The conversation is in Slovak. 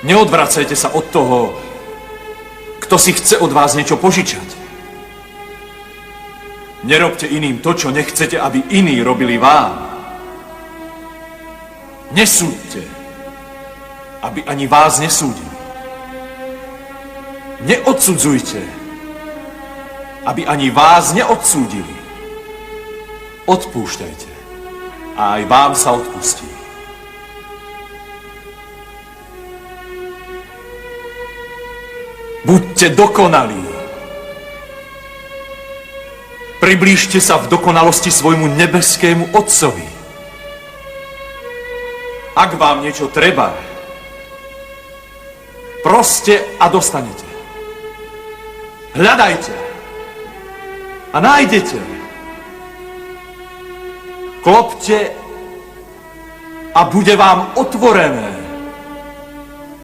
Neodvracajte sa od toho, kto si chce od vás niečo požičať. Nerobte iným to, čo nechcete, aby iní robili vám. Nesúďte, aby ani vás nesúdili. Neodsudzujte, aby ani vás neodsúdili. Odpúšťajte a aj vám sa odpustí. Buďte dokonalí. Priblížte sa v dokonalosti svojmu nebeskému Otcovi. Ak vám niečo treba, proste a dostanete. Hľadajte a nájdete. Klopte a bude vám otvorené.